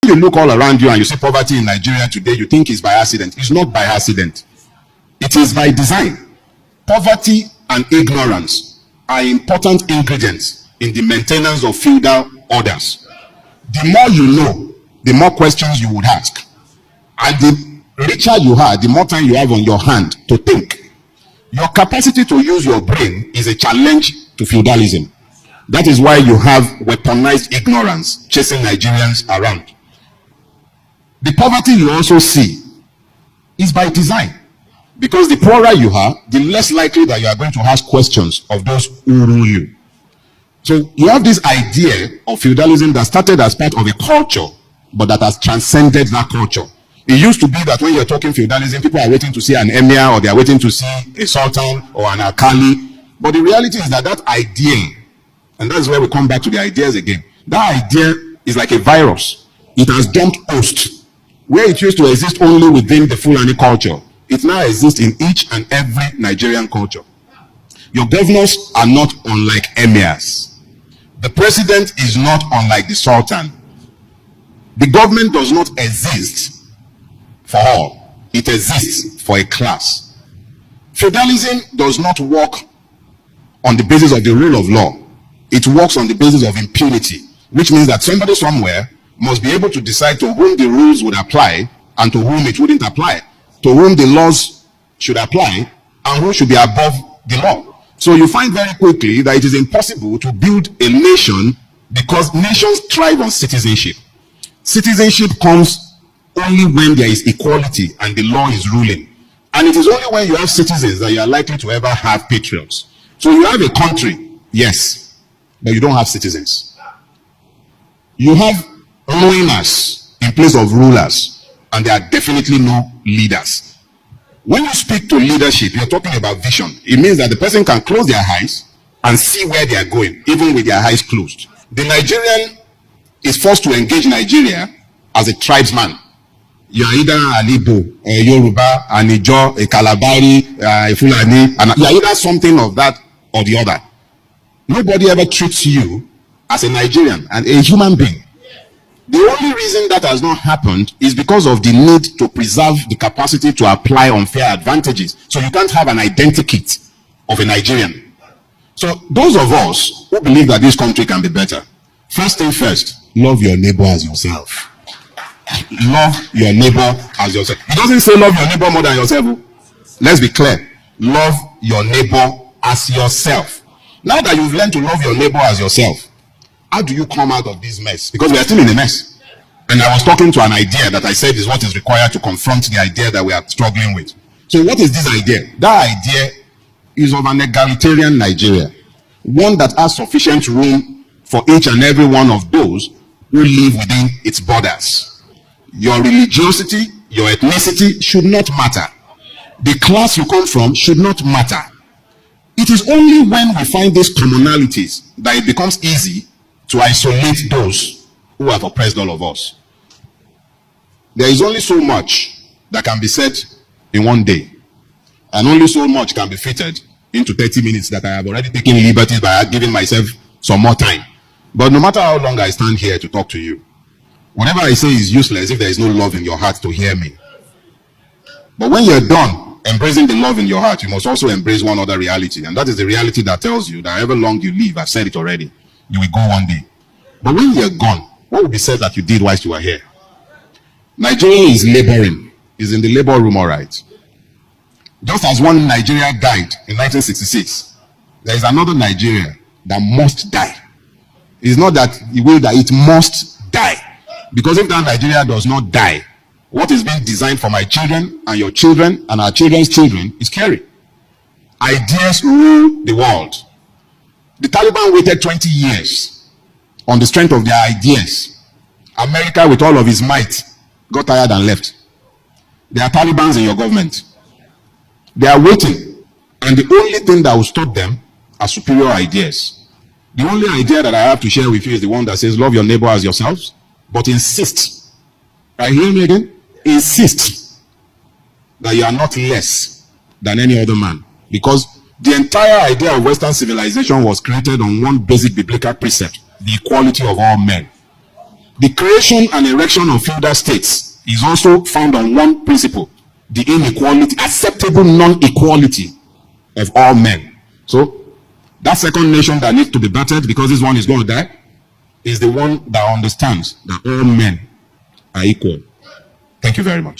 you look all around you and you see poverty in Nigeria today, you think it's by accident. It's not by accident. It is by design. Poverty and ignorance are important ingredients in the maintenance of feudal orders. The more you know, the more questions you would ask. And the richer you are, the more time you have on your hand to think. Your capacity to use your brain is a challenge to feudalism. That is why you have weaponized ignorance chasing Nigerians around. The poverty you also see is by design. Because the poorer you are, the less likely that you are going to ask questions of those who rule you. So you have this idea of feudalism that started as part of a culture, but that has transcended that culture. It used to be that when you're talking feudalism, people are waiting to see an emir, or they are waiting to see a sultan or an alkali. But the reality is that that idea, and that's where we come back to the ideas again, that idea is like a virus. It has jumped host. Where it used to exist only within the Fulani culture, it now exists in each and every Nigerian culture. Your governors are not unlike emirs. The president is not unlike the sultan. The government does not exist for all. It exists for a class. Feudalism does not work on the basis of the rule of law. It works on the basis of impunity, which means that somebody somewhere must be able to decide to whom the rules would apply and to whom it wouldn't apply, to whom the laws should apply and who should be above the law. So you find very quickly that it is impossible to build a nation because nations thrive on citizenship. Citizenship comes only when there is equality and the law is ruling. And it is only when you have citizens that you are likely to ever have patriots. So you have a country, yes, but you don't have citizens. You have rulers in place of rulers, and there are definitely no leaders. When you speak to leadership, you're talking about vision. It means that the person can close their eyes and see where they are going, even with their eyes closed. The Nigerian is forced to engage Nigeria as a tribesman. You are either an Igbo, a Yoruba, an Ijo, a Kalabari, a Fulani, and you are either something of that or the other. Nobody ever treats you as a Nigerian and a human being. The only reason that has not happened is because of the need to preserve the capacity to apply unfair advantages. So you can't have an identikit of a Nigerian. So those of us who believe that this country can be better, first thing first, love your neighbor as yourself. Love your neighbor as yourself. It doesn't say love your neighbor more than yourself. Let's be clear. Love your neighbor as yourself. Now that you've learned to love your neighbor as yourself, how do you come out of this mess? Because we are still in a mess. And I was talking to an idea that I said is what is required to confront the idea that we are struggling with. So what is this idea? That idea is of an egalitarian Nigeria. One that has sufficient room for each and every one of those who live within its borders. Your religiosity, your ethnicity should not matter. The class you come from should not matter. It is only when we find these commonalities that it becomes easy to isolate those who have oppressed all of us. There is only so much that can be said in one day, and only so much can be fitted into 30 minutes that I have already taken liberties by giving myself some more time. But no matter how long I stand here to talk to you, whatever I say is useless if there is no love in your heart to hear me. But when you're done embracing the love in your heart, you must also embrace one other reality, and that is the reality that tells you that however long you live, I've said it already, you will go one day. But when you're gone, what will be said that you did whilst you were here? Nigeria is laboring, is in the labor room, all right. Just as one Nigeria died in 1966, there is another Nigeria that must die. It's not that it will die, it must die. Because if that Nigeria does not die, what is being designed for my children and your children and our children's children is scary. Ideas rule the world. The Taliban waited 20 years on the strength of their ideas. America, with all of his might, got tired and left. There are Talibans in your government. They are waiting. And the only thing that will stop them are superior ideas. The only idea that I have to share with you is the one that says, love your neighbor as yourselves, but insist. Are you hearing me again? Insist that you are not less than any other man. Because the entire idea of Western civilization was created on one basic biblical precept, the equality of all men. The creation and erection of feudal states is also found on one principle: the inequality, acceptable non-equality of all men. So that second nation that needs to be battered, because this one is going to die, is the one that understands that all men are equal. Thank you very much.